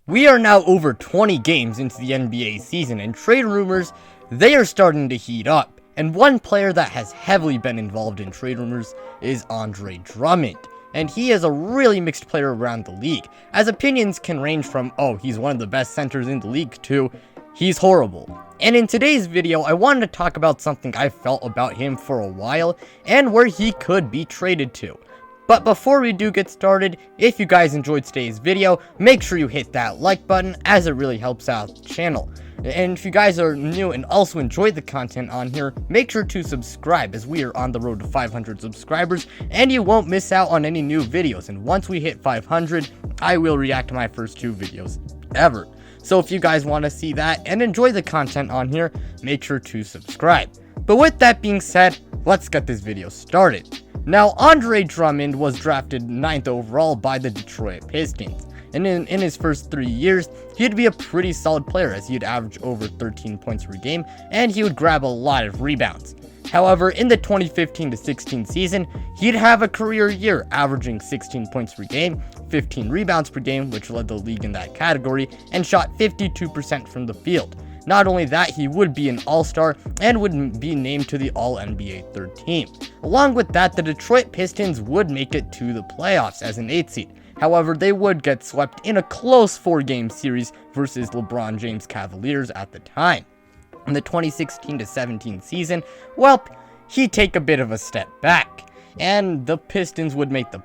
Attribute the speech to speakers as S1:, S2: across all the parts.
S1: We are now over 20 games into the NBA season, and trade rumors, they are starting to heat up. And one player that has heavily been involved in trade rumors is Andre Drummond. And he is a really mixed player around the league, as opinions can range from, oh, he's one of the best centers in the league, to, he's horrible. And in today's video, I wanted to talk about something I felt about him for a while, and where he could be traded to. But before we do get started, if you guys enjoyed today's video, make sure you hit that like button, as it really helps out the channel. And if you guys are new and also enjoyed the content on here, make sure to subscribe, as we are on the road to 500 subscribers, and you won't miss out on any new videos. And once we hit 500, I will react to my first 2 videos ever. So if you guys want to see that and enjoy the content on here, make sure to subscribe. But with that being said, let's get this video started. Now, Andre Drummond was drafted 9th overall by the Detroit Pistons, and in his first 3 years, he'd be a pretty solid player, as he'd average over 13 points per game, and he would grab a lot of rebounds. However, in the 2015-16 season, he'd have a career year, averaging 16 points per game, 15 rebounds per game, which led the league in that category, and shot 52% from the field. Not only that, he would be an all-star and would be named to the All-NBA third team. Along with that, the Detroit Pistons would make it to the playoffs as an 8th seed. However, they would get swept in a close 4-game series versus LeBron James Cavaliers at the time. In the 2016-17 season, well, he'd take a bit of a step back, and the Pistons would miss the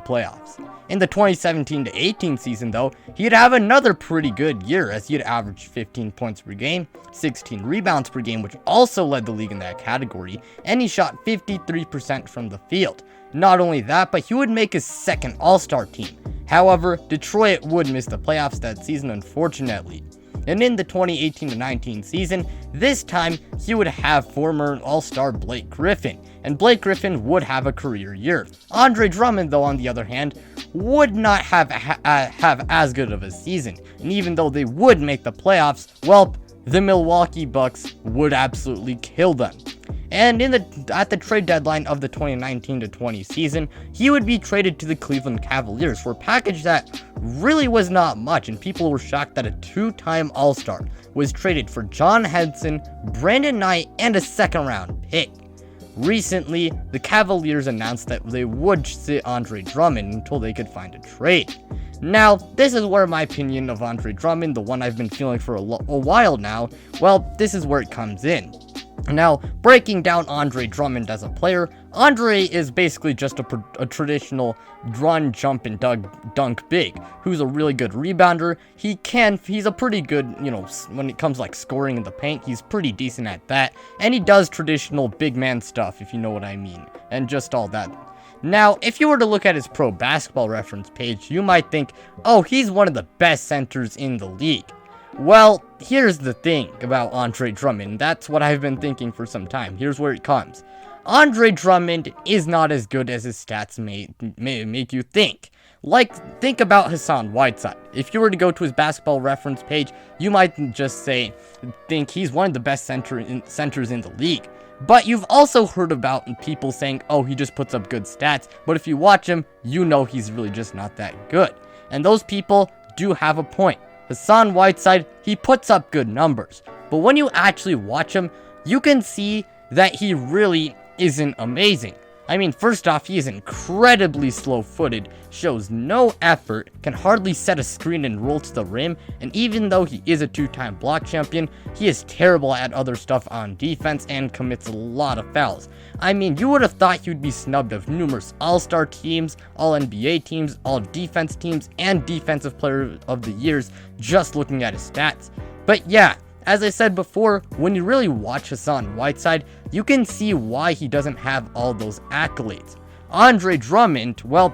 S1: playoffs. In the 2017-18 season, though, he'd have another pretty good year, as he'd average 15 points per game, 16 rebounds per game, which also led the league in that category, and he shot 53% from the field. Not only that, but he would make his second All-Star team. However, Detroit would miss the playoffs that season, unfortunately. And in the 2018-19 season, this time he would have former All-Star Blake Griffin, and Blake Griffin would have a career year. Andre Drummond, though, on the other hand, would not have as good of a season, and even though they would make the playoffs, well, the Milwaukee Bucks would absolutely kill them. And at the trade deadline of the 2019-20 season, he would be traded to the Cleveland Cavaliers for a package that really was not much, and people were shocked that a 2-time All-Star was traded for John Henson, Brandon Knight, and a 2nd-round pick. Recently, the Cavaliers announced that they would sit Andre Drummond until they could find a trade. Now, this is where my opinion of Andre Drummond, the one I've been feeling for a while now, well, this is where it comes in. Now, breaking down Andre Drummond as a player, Andre is basically just a traditional run, jump, and dunk big, who's a really good rebounder. He's a pretty good, when it comes like scoring in the paint, he's pretty decent at that, and he does traditional big man stuff, if you know what I mean, and just all that. Now, if you were to look at his Pro Basketball Reference page, you might think, oh, he's one of the best centers in the league. Well, here's the thing about Andre Drummond. That's what I've been thinking for some time. Here's where it comes. Andre Drummond is not as good as his stats may make you think. Like, think about Hassan Whiteside. If you were to go to his Basketball Reference page, you might just think he's one of the best centers in the league. But you've also heard about people saying, oh, he just puts up good stats, but if you watch him, you know he's really just not that good. And those people do have a point. Hassan Whiteside, he puts up good numbers, but when you actually watch him, you can see that he really isn't amazing. I mean, first off, he is incredibly slow-footed, shows no effort, can hardly set a screen and roll to the rim, and even though he is a 2-time block champion, he is terrible at other stuff on defense and commits a lot of fouls. I mean, you would have thought he would be snubbed of numerous All-Star teams, All-NBA teams, All-Defense teams, and Defensive Player of the Years just looking at his stats. But yeah, as I said before, when you really watch Hassan Whiteside, you can see why he doesn't have all those accolades. Andre Drummond, well,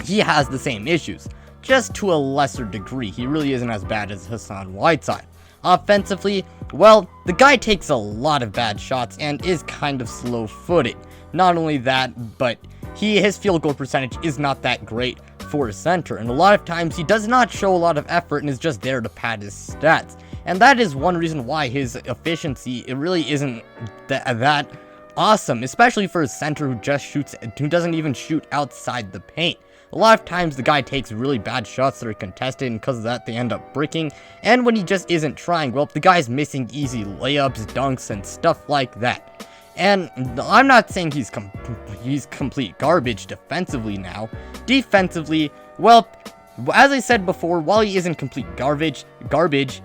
S1: he has the same issues, just to a lesser degree. He really isn't as bad as Hassan Whiteside. Offensively, well, the guy takes a lot of bad shots and is kind of slow-footed. Not only that, but his field goal percentage is not that great for a center, and a lot of times he does not show a lot of effort and is just there to pad his stats. And that is one reason why his efficiency, it really isn't that awesome, especially for a center who doesn't even shoot outside the paint. A lot of times the guy takes really bad shots that are contested, and because of that they end up bricking, and when he just isn't trying, well, the guy's missing easy layups, dunks, and stuff like that. And I'm not saying he's complete garbage defensively now. Defensively, well, as I said before, while he isn't complete garbage,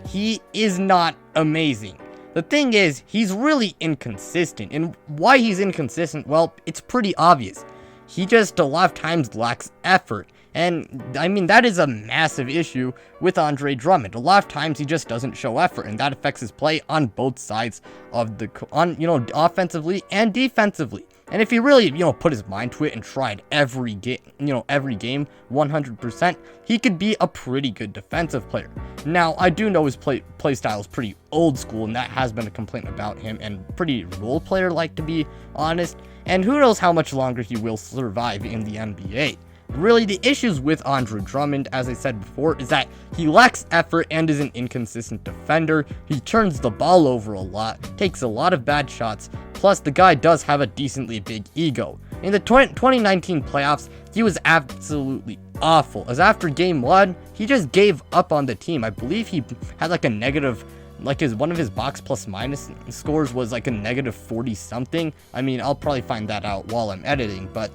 S1: he is not amazing. The thing is, he's really inconsistent, and why he's inconsistent, well, it's pretty obvious. He just a lot of times lacks effort, and I mean, that is a massive issue with Andre Drummond. A lot of times he just doesn't show effort, and that affects his play on both sides of the, offensively and defensively. And if he really, put his mind to it and tried every game, every game 100%, he could be a pretty good defensive player. Now, I do know his play style is pretty old school, and that has been a complaint about him, and pretty role player-like, to be honest. And who knows how much longer he will survive in the NBA. Really, the issues with Andre Drummond, as I said before, is that he lacks effort and is an inconsistent defender. He turns the ball over a lot, takes a lot of bad shots, plus the guy does have a decently big ego. In the 2019 playoffs, he was absolutely awful, as after game 1, he just gave up on the team. I believe he had like a negative, one of his box plus minus scores was like a negative 40 something. I mean, I'll probably find that out while I'm editing, but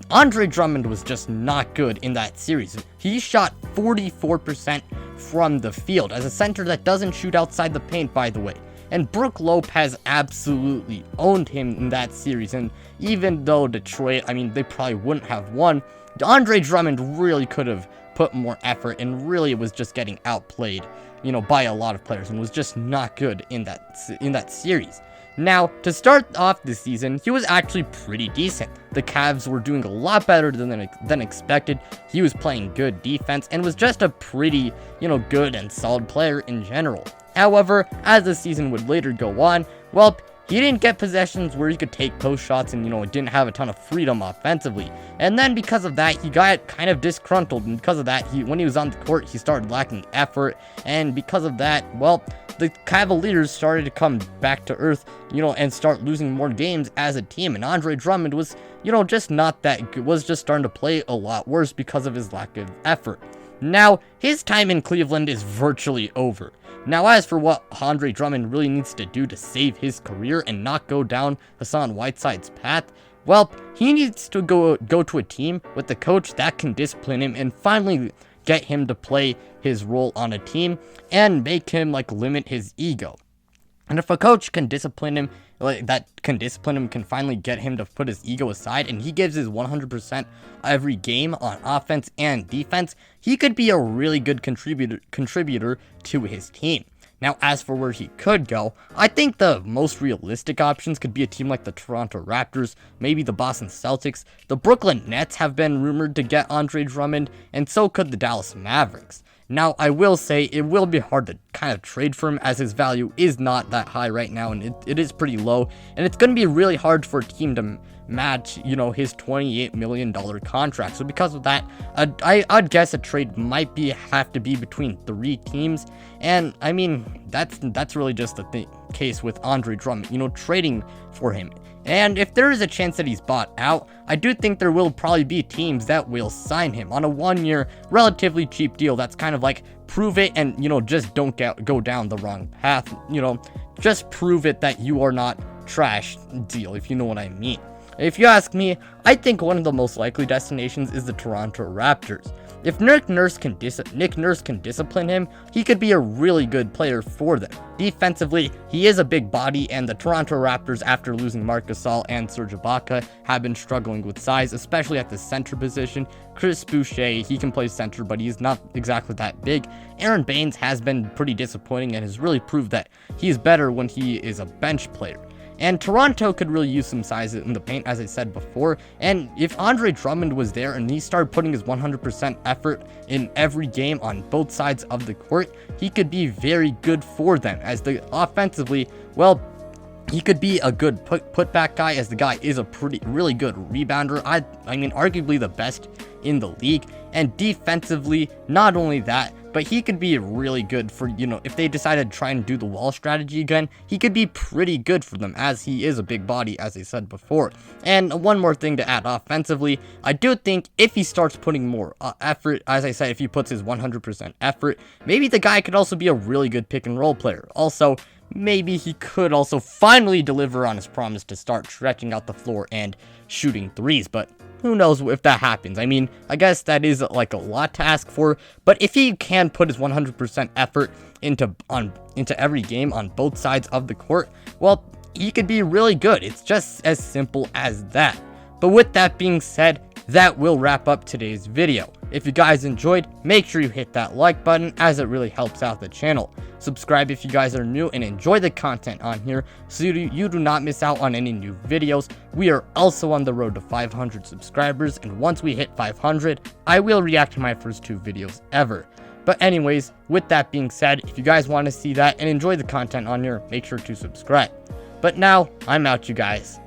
S1: Andre Drummond was just not good in that series. He shot 44% from the field as a center that doesn't shoot outside the paint, by the way. And Brook Lopez absolutely owned him in that series. And even though Detroit, they probably wouldn't have won, Andre Drummond really could have put more effort, and really was just getting outplayed, by a lot of players, and was just not good in that series. Now, to start off this season, he was actually pretty decent. The Cavs were doing a lot better than expected. He was playing good defense and was just a pretty, good and solid player in general. However, as the season would later go on, well, he didn't get possessions where he could take post shots and, didn't have a ton of freedom offensively. And then because of that, he got kind of disgruntled, and because of that, when he was on the court, he started lacking effort, and because of that, well, the Cavaliers started to come back to earth, and start losing more games as a team, and Andre Drummond was, just not that good, was just starting to play a lot worse because of his lack of effort. Now, his time in Cleveland is virtually over. Now, as for what Andre Drummond really needs to do to save his career and not go down Hassan Whiteside's path, well, he needs to go to a team with a coach that can discipline him and finally get him to play his role on a team and make him limit his ego. And if a coach can discipline him, can finally get him to put his ego aside, and he gives his 100% every game on offense and defense, he could be a really good contributor to his team. Now, as for where he could go, I think the most realistic options could be a team like the Toronto Raptors, maybe the Boston Celtics. The Brooklyn Nets have been rumored to get Andre Drummond, and so could the Dallas Mavericks. Now, I will say it will be hard to kind of trade for him, as his value is not that high right now, and it is pretty low, and it's going to be really hard for a team to match, his $28 million contract. So because of that, I'd guess a trade might have to be between 3 teams, and I mean, that's really just the case with Andre Drummond, trading for him. And if there is a chance that he's bought out, I do think there will probably be teams that will sign him on a 1-year, relatively cheap deal that's kind of like, prove it and, just don't go down the wrong path, just prove it that you are not trash deal, if you know what I mean. If you ask me, I think one of the most likely destinations is the Toronto Raptors. If Nick Nurse can discipline him, he could be a really good player for them. Defensively, he is a big body, and the Toronto Raptors, after losing Marc Gasol and Serge Ibaka, have been struggling with size, especially at the center position. Chris Boucher, he can play center, but he's not exactly that big. Aaron Baines has been pretty disappointing and has really proved that he's better when he is a bench player. And Toronto could really use some size in the paint, as I said before. And if Andre Drummond was there and he started putting his 100% effort in every game on both sides of the court, he could be very good for them. As the offensively, well, he could be a good putback guy, as the guy is a really good rebounder. I mean, arguably the best in the league. And defensively, not only that, but he could be really good for, if they decided to try and do the wall strategy again, he could be pretty good for them, as he is a big body, as I said before. And one more thing to add offensively, I do think if he starts putting more effort, as I said, if he puts his 100% effort, maybe the guy could also be a really good pick and roll player. Also, maybe he could also finally deliver on his promise to start stretching out the floor and shooting threes, but who knows if that happens. I mean, I guess that is like a lot to ask for, but if he can put his 100% effort into every game on both sides of the court, well, he could be really good. It's just as simple as that. But with that being said, that will wrap up today's video. If you guys enjoyed, make sure you hit that like button, as it really helps out the channel. Subscribe if you guys are new and enjoy the content on here, so you do not miss out on any new videos. We are also on the road to 500 subscribers, and once we hit 500, I will react to my first 2 videos ever. But anyways, with that being said, if you guys want to see that and enjoy the content on here, make sure to subscribe. But now, I'm out, you guys.